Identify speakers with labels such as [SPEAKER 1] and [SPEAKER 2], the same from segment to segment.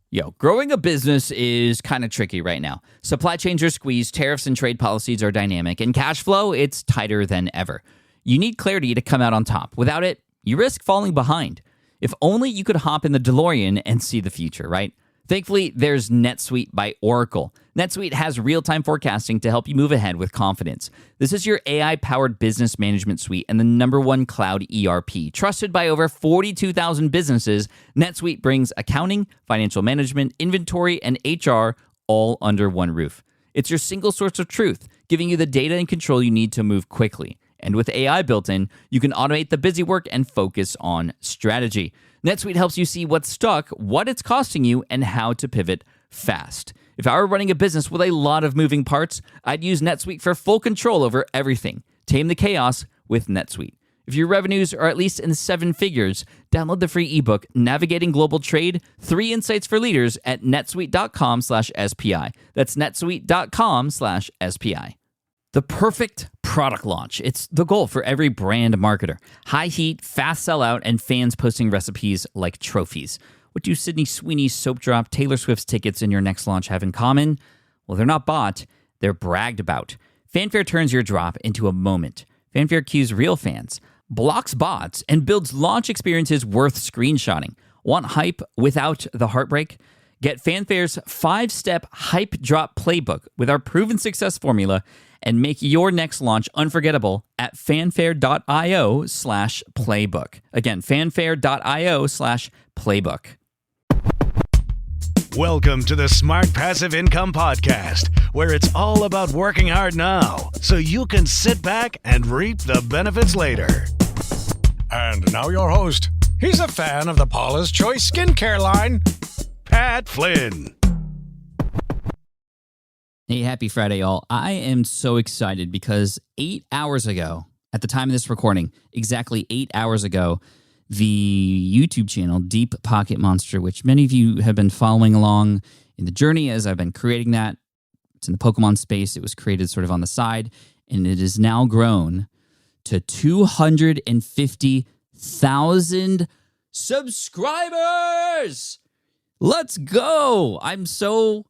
[SPEAKER 1] Yo, growing a business is kind of tricky right now. Supply chains are squeezed, tariffs and trade policies are dynamic, and cash flow, it's tighter than ever. You need clarity to come out on top. Without it, you risk falling behind. If only you could hop in the DeLorean and see the future, right? Thankfully, there's NetSuite by Oracle. NetSuite has real-time forecasting to help you move ahead with confidence. This is your AI-powered business management suite and the #1 cloud ERP. Trusted by over 42,000 businesses, NetSuite brings accounting, financial management, inventory, and HR all under one roof. It's your single source of truth, giving you the data and control you need to move quickly. And with AI built in, you can automate the busy work and focus on strategy. NetSuite helps you see what's stuck, what it's costing you, and how to pivot fast. If I were running a business with a lot of moving parts, I'd use NetSuite for full control over everything. Tame the chaos with NetSuite. If your revenues are at least in 7 figures, download the free ebook, Navigating Global Trade, 3 Insights for Leaders at netsuite.com/SPI. That's netsuite.com/SPI. The perfect product launch. It's the goal for every brand marketer. High heat, fast sellout, and fans posting recipes like trophies. What do Sydney Sweeney's soap drop, Taylor Swift's tickets, and your next launch have in common? Well, they're not bought, they're bragged about. Fanfare turns your drop into a moment. Fanfare cues real fans, blocks bots, and builds launch experiences worth screenshotting. Want hype without the heartbreak? Get Fanfare's 5-step hype drop playbook with our proven success formula and make your next launch unforgettable at fanfare.io/playbook. Again, fanfare.io/playbook.
[SPEAKER 2] Welcome to the Smart Passive Income Podcast, where it's all about working hard now so you can sit back and reap the benefits later. And now your host. He's a fan of the Paula's Choice skincare line, Pat Flynn.
[SPEAKER 1] Hey, happy Friday, y'all. I am so excited because 8 hours ago, at the time of this recording, exactly 8 hours ago, the YouTube channel, Deep Pocket Monster, which many of you have been following along in the journey as I've been creating that. It's in the Pokemon space. It was created sort of on the side, and it has now grown to 250,000 subscribers. Let's go. I'm so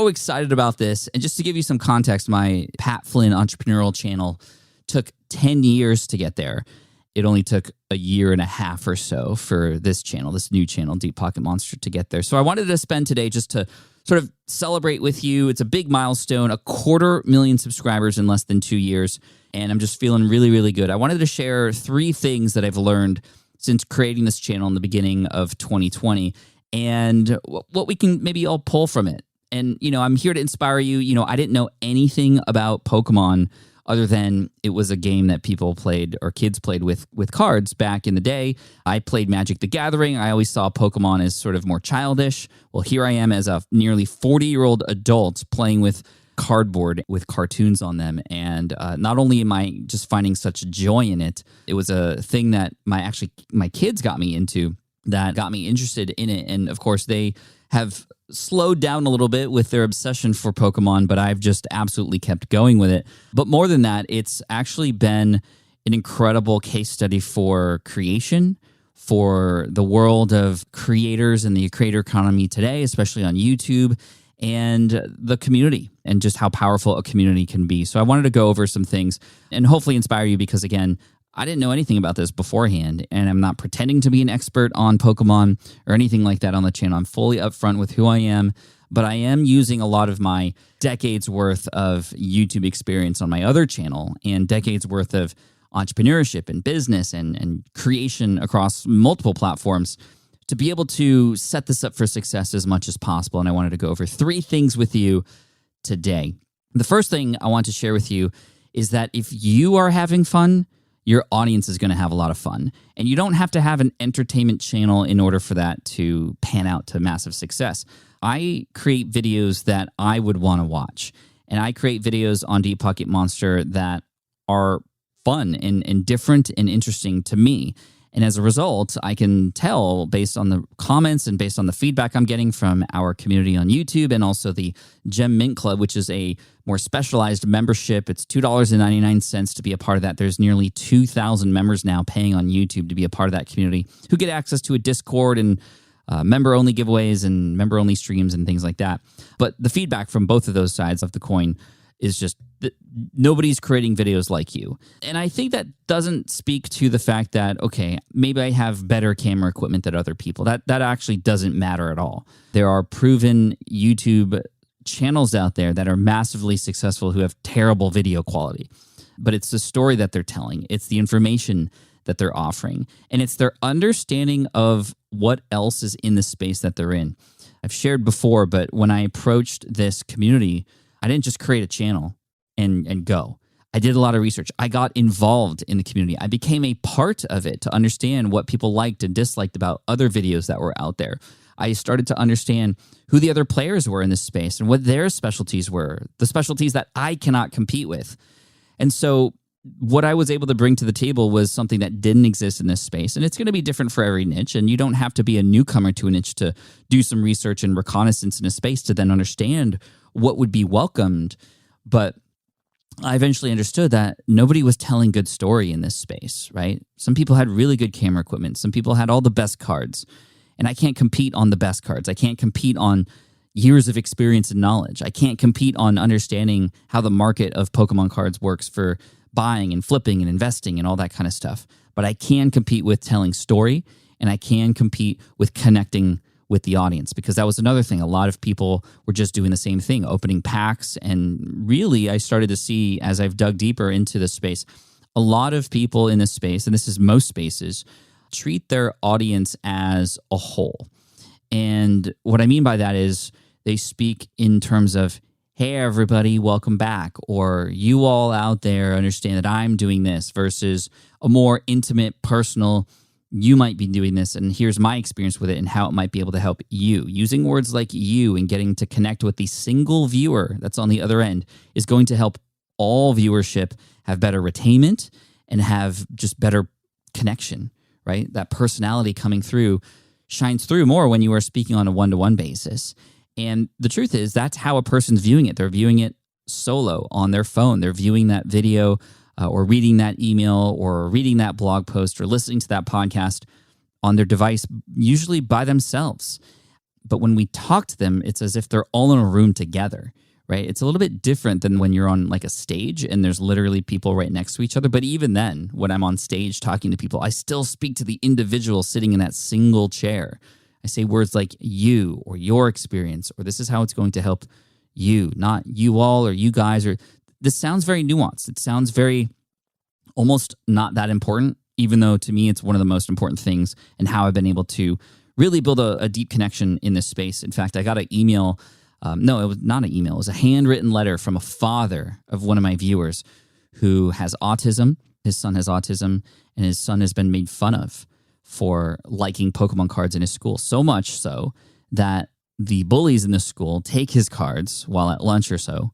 [SPEAKER 1] excited about this. And just to give you some context, my Pat Flynn entrepreneurial channel took 10 years to get there. It only took a year and a half or so for this channel, this new channel, Deep Pocket Monster, to get there. So I wanted to spend today just to sort of celebrate with you. It's a big milestone, 250,000 subscribers in less than 2 years. And I'm just feeling really, really good. I wanted to share 3 things that I've learned since creating this channel in the beginning of 2020 and what we can maybe all pull from it. And, I'm here to inspire you. I didn't know anything about Pokemon other than it was a game that people played or kids played with cards back in the day. I played Magic the Gathering. I always saw Pokemon as sort of more childish. Well, here I am as a nearly 40-year-old adult playing with cardboard with cartoons on them. And not only am I just finding such joy in it, it was a thing that my kids got me into that got me interested in it. And of course, they have slowed down a little bit with their obsession for Pokemon, but I've just absolutely kept going with it. But more than that, it's actually been an incredible case study for creation, for the world of creators and the creator economy today, especially on YouTube, and the community, and just how powerful a community can be. So I wanted to go over some things and hopefully inspire you because, again, I didn't know anything about this beforehand, and I'm not pretending to be an expert on Pokemon or anything like that on the channel. I'm fully upfront with who I am, but I am using a lot of my decades worth of YouTube experience on my other channel and decades worth of entrepreneurship and business and creation across multiple platforms to be able to set this up for success as much as possible. And I wanted to go over 3 things with you today. The first thing I want to share with you is that if you are having fun, your audience is going to have a lot of fun. And you don't have to have an entertainment channel in order for that to pan out to massive success. I create videos that I would want to watch. And I create videos on Deep Pocket Monster that are fun and different and interesting to me. And as a result, I can tell based on the comments and based on the feedback I'm getting from our community on YouTube and also the Gem Mint Club, which is a more specialized membership. It's $2.99 to be a part of that. There's nearly 2,000 members now paying on YouTube to be a part of that community who get access to a Discord and member-only giveaways and member-only streams and things like that. But the feedback from both of those sides of the coin is just that nobody's creating videos like you. And I think that doesn't speak to the fact that, okay, maybe I have better camera equipment than other people. That actually doesn't matter at all. There are proven YouTube channels out there that are massively successful who have terrible video quality. But it's the story that they're telling. It's the information that they're offering. And it's their understanding of what else is in the space that they're in. I've shared before, but when I approached this community, I didn't just create a channel and go. I did a lot of research. I got involved in the community. I became a part of it to understand what people liked and disliked about other videos that were out there. I started to understand who the other players were in this space and what their specialties were, the specialties that I cannot compete with. And so what I was able to bring to the table was something that didn't exist in this space. And it's going to be different for every niche. And you don't have to be a newcomer to a niche to do some research and reconnaissance in a space to then understand what would be welcomed. But I eventually understood that nobody was telling good story in this space, right? Some people had really good camera equipment. Some people had all the best cards. And I can't compete on the best cards. I can't compete on years of experience and knowledge. I can't compete on understanding how the market of Pokemon cards works for buying and flipping and investing and all that kind of stuff. But I can compete with telling story, and I can compete with connecting with the audience, because that was another thing. A lot of people were just doing the same thing, opening packs. And really, I started to see, as I've dug deeper into this space, a lot of people in this space, and this is most spaces, treat their audience as a whole. And what I mean by that is they speak in terms of, hey, everybody, welcome back, or you all out there understand that I'm doing this, versus a more intimate, personal, you might be doing this, and here's my experience with it and how it might be able to help you. Using words like you and getting to connect with the single viewer that's on the other end is going to help all viewership have better retainment and have just better connection, right? That personality coming through shines through more when you are speaking on a one-to-one basis. And the truth is, that's how a person's viewing it. They're viewing it solo on their phone. They're viewing that video or reading that email or reading that blog post or listening to that podcast on their device, usually by themselves. But when we talk to them, it's as if they're all in a room together, right? It's a little bit different than when you're on like a stage and there's literally people right next to each other. But even then, when I'm on stage talking to people, I still speak to the individual sitting in that single chair. I say words like you or your experience, or this is how it's going to help you, not you all or you guys. Or this sounds very nuanced. It sounds very almost not that important, even though to me it's one of the most important things and how I've been able to really build a deep connection in this space. In fact, I got an email. No, it was not an email. It was a handwritten letter from a father of one of my viewers who has autism. His son has autism, and his son has been made fun of for liking Pokemon cards in his school, so much so that the bullies in the school take his cards while at lunch or so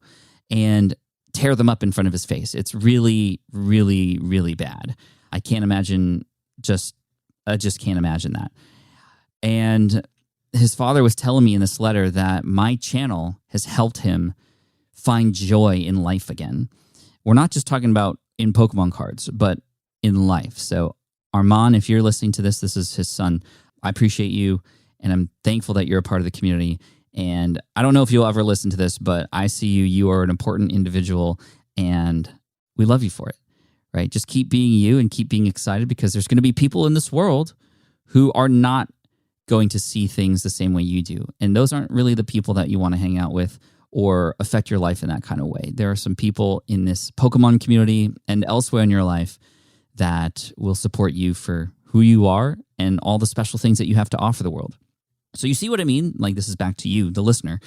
[SPEAKER 1] and tear them up in front of his face. It's really, really, really bad. I just can't imagine that. And his father was telling me in this letter that my channel has helped him find joy in life again. We're not just talking about in Pokemon cards, but in life. So Armand, if you're listening to this, this is his son. I appreciate you, and I'm thankful that you're a part of the community. And I don't know if you'll ever listen to this, but I see you. You are an important individual, and we love you for it, right? Just keep being you and keep being excited, because there's going to be people in this world who are not going to see things the same way you do. And those aren't really the people that you want to hang out with or affect your life in that kind of way. There are some people in this Pokemon community and elsewhere in your life that will support you for who you are and all the special things that you have to offer the world. So you see what I mean? Like, this is back to you, the listener.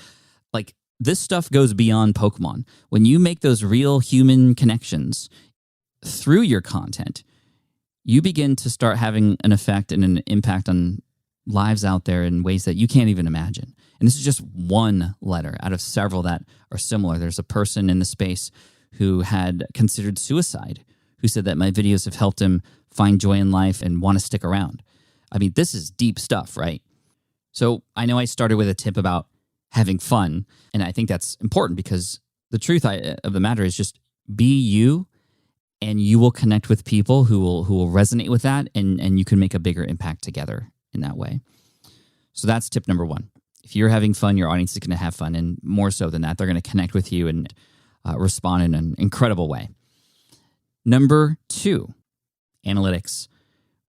[SPEAKER 1] Like, this stuff goes beyond Pokemon. When you make those real human connections through your content, you begin to start having an effect and an impact on lives out there in ways that you can't even imagine. And this is just one letter out of several that are similar. There's a person in the space who had considered suicide, who said that my videos have helped him find joy in life and want to stick around. I mean, this is deep stuff, right? So I know I started with a tip about having fun, and I think that's important, because the truth of the matter is just be you, and you will connect with people who will resonate with that, and you can make a bigger impact together in that way. So that's tip number one. If you're having fun, your audience is going to have fun. And more so than that, they're going to connect with you and respond in an incredible way. Number two, analytics.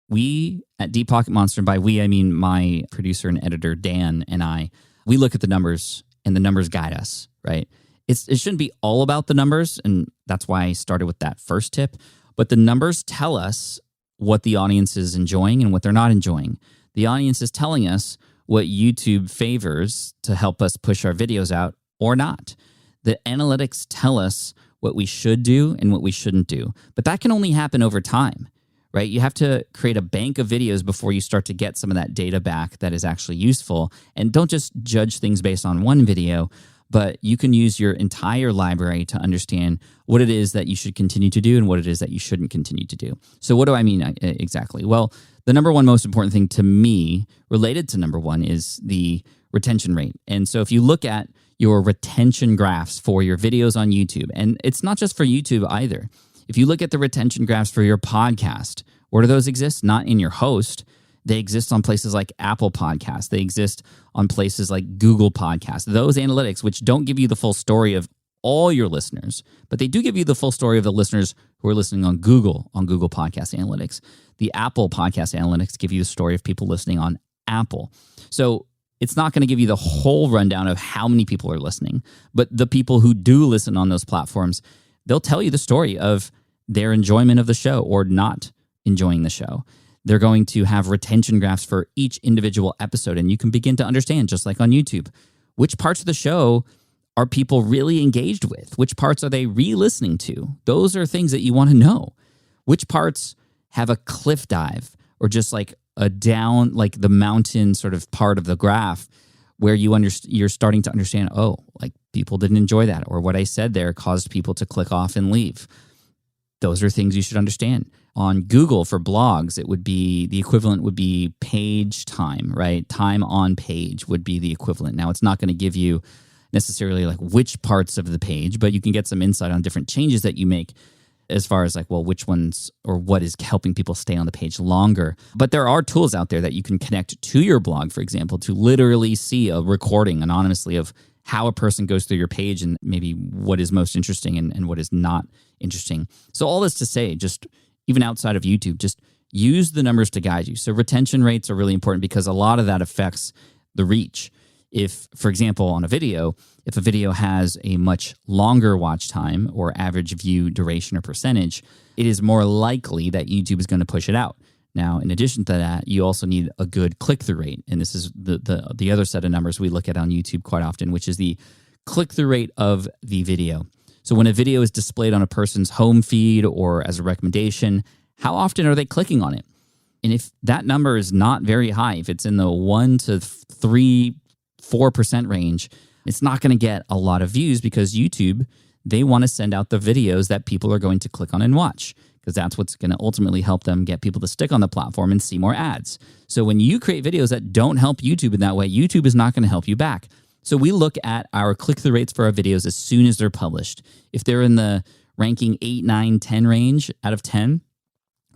[SPEAKER 1] We at Deep Pocket Monster, and by we, I mean my producer and editor, Dan, and I, we look at the numbers and the numbers guide us, right? It shouldn't be all about the numbers, and that's why I started with that first tip. But the numbers tell us what the audience is enjoying and what they're not enjoying. The audience is telling us what YouTube favors to help us push our videos out or not. The analytics tell us what we should do and what we shouldn't do. But that can only happen over time, right? You have to create a bank of videos before you start to get some of that data back that is actually useful. And don't just judge things based on one video, but you can use your entire library to understand what it is that you should continue to do and what it is that you shouldn't continue to do. So what do I mean exactly? Well, the number one most important thing to me related to number one is the retention rate. And so if you look at your retention graphs for your videos on YouTube, and it's not just for YouTube either. If you look at the retention graphs for your podcast, where do those exist? Not in your host. They exist on places like Apple Podcasts. They exist on places like Google Podcasts. Those analytics, which don't give you the full story of all your listeners, but they do give you the full story of the listeners who are listening on Google Podcast Analytics. The Apple Podcast Analytics give you the story of people listening on Apple. So it's not going to give you the whole rundown of how many people are listening, but the people who do listen on those platforms, they'll tell you the story of their enjoyment of the show or not enjoying the show. They're going to have retention graphs for each individual episode, and you can begin to understand, just like on YouTube, which parts of the show are people really engaged with? Which parts are they re-listening to? Those are things that you want to know. Which parts have a cliff dive or just like a down, like the mountain sort of part of the graph where you're starting to understand, oh, like people didn't enjoy that, or what I said there caused people to click off and leave. Those are things you should understand. On Google for blogs, it would be, the equivalent would be page time, right? Time on page would be the equivalent. Now, it's not going to give you necessarily like which parts of the page, but you can get some insight on different changes that you make as far as like, well, which ones or what is helping people stay on the page longer. But there are tools out there that you can connect to your blog, for example, to literally see a recording anonymously of how a person goes through your page and maybe what is most interesting and what is not interesting. So all this to say, just even outside of YouTube, just use the numbers to guide you. So retention rates are really important because a lot of that affects the reach. If, for example, on a video, if a video has a much longer watch time or average view duration or percentage, it is more likely that YouTube is going to push it out. Now, in addition to that, you also need a good click-through rate. And this is the other set of numbers we look at on YouTube quite often, which is the click-through rate of the video. So when a video is displayed on a person's home feed or as a recommendation, how often are they clicking on it? And if that number is not very high, if it's in the 1 to 3, 4% range, it's not going to get a lot of views because YouTube, they want to send out the videos that people are going to click on and watch, because that's what's going to ultimately help them get people to stick on the platform and see more ads. So when you create videos that don't help YouTube in that way, YouTube is not going to help you back. So we look at our click-through rates for our videos as soon as they're published. If they're in the ranking 8, 9, 10 range out of 10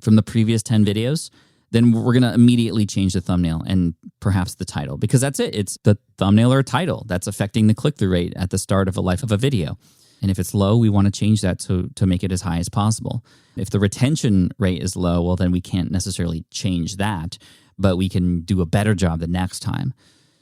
[SPEAKER 1] from the previous 10 videos, then we're going to immediately change the thumbnail and perhaps the title, because that's it. It's the thumbnail or title that's affecting the click-through rate at the start of a life of a video. And if it's low, we want to change that to make it as high as possible. If the retention rate is low, well, then we can't necessarily change that, but we can do a better job the next time.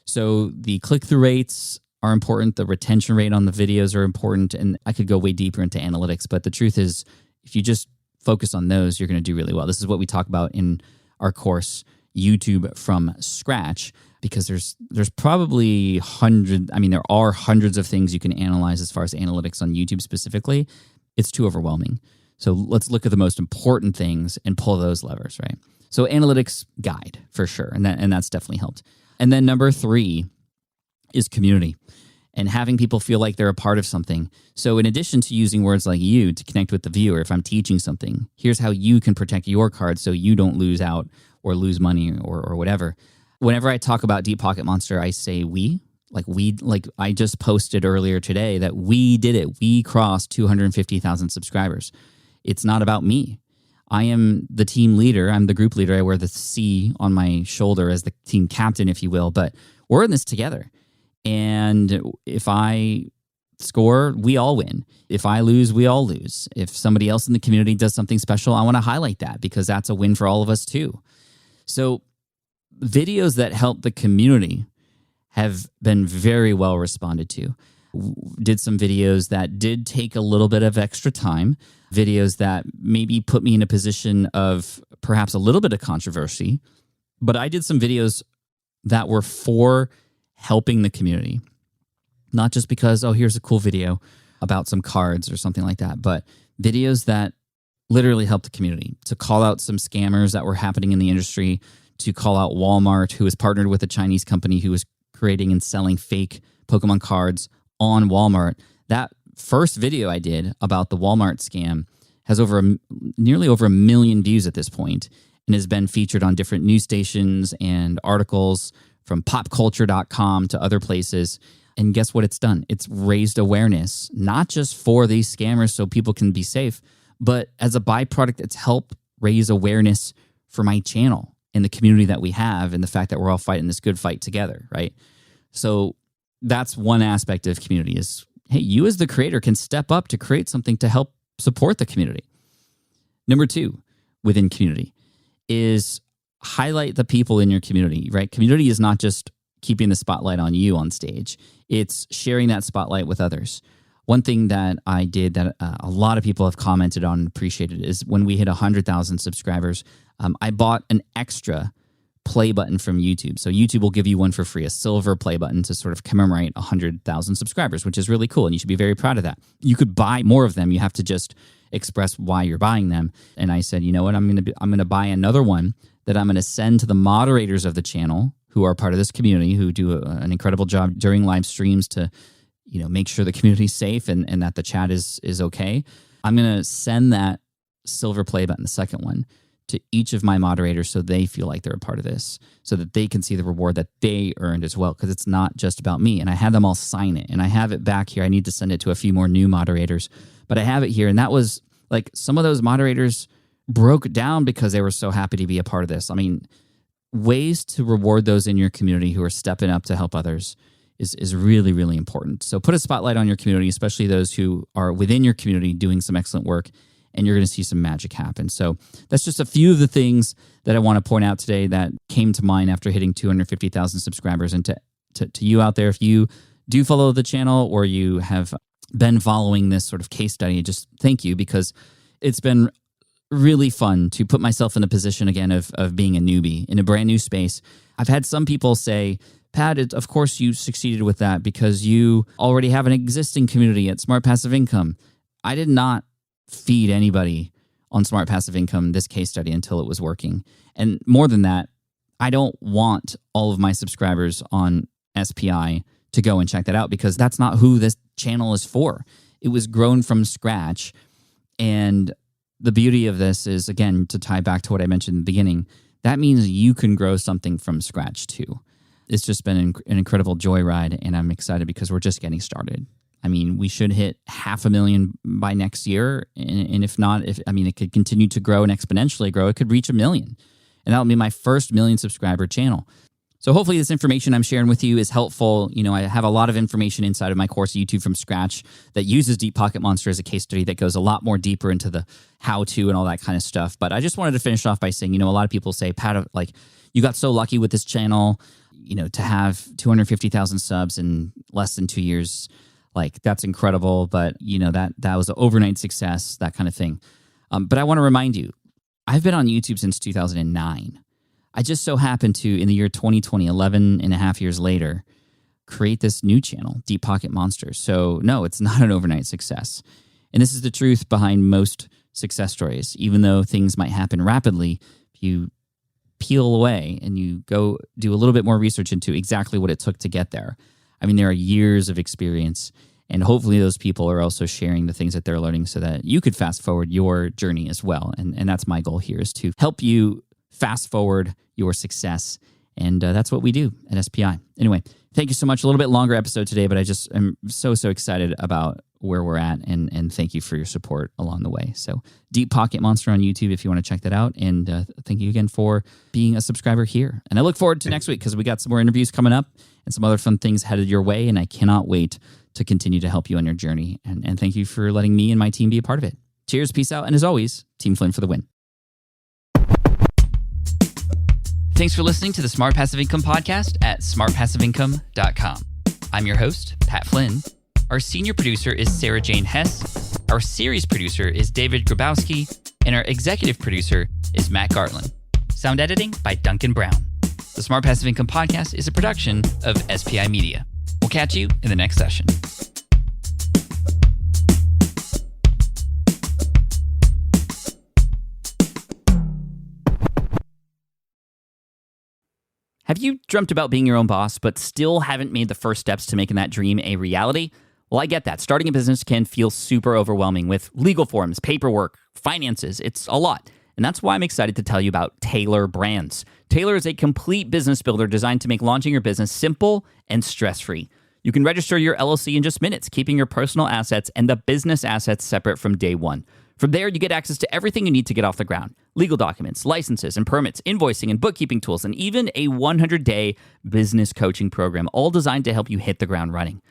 [SPEAKER 1] So the click-through rates are important. The retention rate on the videos are important. And I could go way deeper into analytics, but the truth is, if you just focus on those, you're going to do really well. This is what we talk about in our course, YouTube from Scratch, because there's probably there are hundreds of things you can analyze as far as analytics on YouTube specifically. It's too overwhelming. So let's look at the most important things and pull those levers, right? So analytics guide for sure, and that's definitely helped. And then number 3 is community and having people feel like they're a part of something. So in addition to using words like you to connect with the viewer, if I'm teaching something, here's how you can protect your card so you don't lose out or lose money or whatever. Whenever I talk about Deep Pocket Monster, I say we. Like I just posted earlier today that we did it. We crossed 250,000 subscribers. It's not about me. I am the team leader. I'm the group leader. I wear the C on my shoulder as the team captain, if you will, but we're in this together. And if I score, we all win. If I lose, we all lose. If somebody else in the community does something special, I want to highlight that because that's a win for all of us too. So videos that help the community have been very well responded to. Did some videos that did take a little bit of extra time, videos that maybe put me in a position of perhaps a little bit of controversy, but I did some videos that were for helping the community. Not just because, oh, here's a cool video about some cards or something like that, but videos that literally help the community, to call out some scammers that were happening in the industry, to call out Walmart, who has partnered with a Chinese company who is creating and selling fake Pokemon cards on Walmart. That first video I did about the Walmart scam has nearly over 1 million views at this point and has been featured on different news stations and articles from popculture.com to other places. And guess what it's done? It's raised awareness, not just for these scammers so people can be safe, but as a byproduct, it's helped raise awareness for my channel and the community that we have and the fact that we're all fighting this good fight together, right? So that's one aspect of community is, hey, you as the creator can step up to create something to help support the community. Number 2 within community is highlight the people in your community, right? Community is not just keeping the spotlight on you on stage. It's sharing that spotlight with others. One thing that I did that a lot of people have commented on and appreciated is when we hit 100,000 subscribers, I bought an extra play button from YouTube. So YouTube will give you one for free, a silver play button to sort of commemorate 100,000 subscribers, which is really cool. And you should be very proud of that. You could buy more of them. You have to just express why you're buying them. And I said, you know what? I'm going to buy another one that I'm going to send to the moderators of the channel who are part of this community, who do an incredible job during live streams to, make sure the community's safe and that the chat is okay. I'm going to send that silver play button, the second one, to each of my moderators so they feel like they're a part of this, so that they can see the reward that they earned as well, because it's not just about me. And I had them all sign it, and I have it back here. I need to send it to a few more new moderators, but I have it here. And that was like some of those moderators broke down because they were so happy to be a part of this. I mean, ways to reward those in your community who are stepping up to help others is really, really important. So put a spotlight on your community, especially those who are within your community doing some excellent work, and you're going to see some magic happen. So that's just a few of the things that I want to point out today that came to mind after hitting 250,000 subscribers. And to you out there, if you do follow the channel or you have been following this sort of case study, just thank you, because it's been really fun to put myself in a position again of being a newbie in a brand new space. I've had some people say, Pat, of course you succeeded with that because you already have an existing community at Smart Passive Income. I did not feed anybody on Smart Passive Income this case study until it was working. And more than that, I don't want all of my subscribers on SPI to go and check that out because that's not who this channel is for. It was grown from scratch. And the beauty of this is, again, to tie back to what I mentioned in the beginning, that means you can grow something from scratch too. It's just been an incredible joyride, and I'm excited because we're just getting started. I mean, we should hit 500,000 by next year, and if not, it could continue to grow and exponentially grow. It could reach 1 million, and that will be my first 1 million subscriber channel. So hopefully this information I'm sharing with you is helpful. I have a lot of information inside of my course, YouTube from Scratch, that uses Deep Pocket Monster as a case study that goes a lot more deeper into the how-to and all that kind of stuff. But I just wanted to finish off by saying, a lot of people say, Pat, you got so lucky with this channel, to have 250,000 subs in less than 2 years. That's incredible, but that was an overnight success, that kind of thing. But I want to remind you, I've been on YouTube since 2009. I just so happened to, in the year 2020, 11 and a half years later, create this new channel, Deep Pocket Monster. So no, it's not an overnight success. And this is the truth behind most success stories. Even though things might happen rapidly, if you peel away and you go do a little bit more research into exactly what it took to get there, there are years of experience, and hopefully those people are also sharing the things that they're learning so that you could fast forward your journey as well. And that's my goal here, is to help you fast forward your success. And that's what we do at SPI. Anyway, thank you so much. A little bit longer episode today, but I just am so excited about where we're at, and thank you for your support along the way. So Deep Pocket Monster on YouTube if you want to check that out. And thank you again for being a subscriber here. And I look forward to next week because we got some more interviews coming up and some other fun things headed your way. And I cannot wait to continue to help you on your journey. And thank you for letting me and my team be a part of it. Cheers, peace out, and as always, Team Flynn for the win. Thanks for listening to the Smart Passive Income Podcast at smartpassiveincome.com. I'm your host, Pat Flynn. Our senior producer is Sarah Jane Hess. Our series producer is David Grabowski. And our executive producer is Matt Gartland. Sound editing by Duncan Brown. The Smart Passive Income Podcast is a production of SPI Media. We'll catch you in the next session. Have you dreamt about being your own boss, but still haven't made the first steps to making that dream a reality? Well, I get that. Starting a business can feel super overwhelming with legal forms, paperwork, finances. It's a lot. And that's why I'm excited to tell you about Taylor Brands. Taylor is a complete business builder designed to make launching your business simple and stress-free. You can register your LLC in just minutes, keeping your personal assets and the business assets separate from day one. From there, you get access to everything you need to get off the ground. Legal documents, licenses and permits, invoicing and bookkeeping tools, and even a 100-day business coaching program, all designed to help you hit the ground running.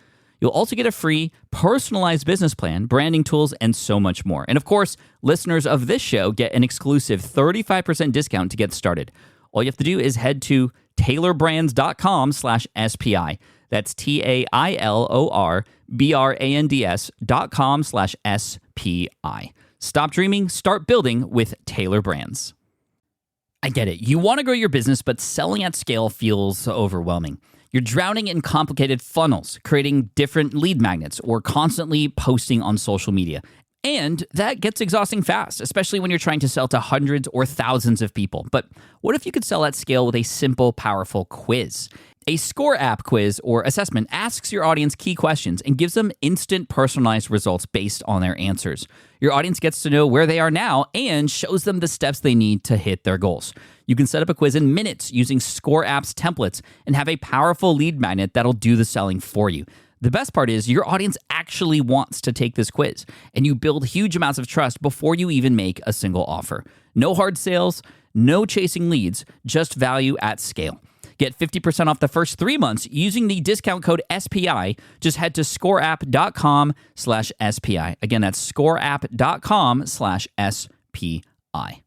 [SPEAKER 1] You'll also get a free personalized business plan, branding tools, and so much more. And of course, listeners of this show get an exclusive 35% discount to get started. All you have to do is head to taylorbrands.com/SPI. That's TAILORBRANDS.com/SPI. Stop dreaming, start building with Taylor Brands. I get it. You want to grow your business, but selling at scale feels overwhelming. You're drowning in complicated funnels, creating different lead magnets, or constantly posting on social media. And that gets exhausting fast, especially when you're trying to sell to hundreds or thousands of people. But what if you could sell at scale with a simple, powerful quiz? A score app quiz or assessment asks your audience key questions and gives them instant personalized results based on their answers. Your audience gets to know where they are now and shows them the steps they need to hit their goals. You can set up a quiz in minutes using Score App's templates and have a powerful lead magnet that'll do the selling for you. The best part is your audience actually wants to take this quiz, and you build huge amounts of trust before you even make a single offer. No hard sales, no chasing leads, just value at scale. Get 50% off the first 3 months using the discount code SPI. Just head to scoreapp.com/SPI. Again, that's scoreapp.com/SPI.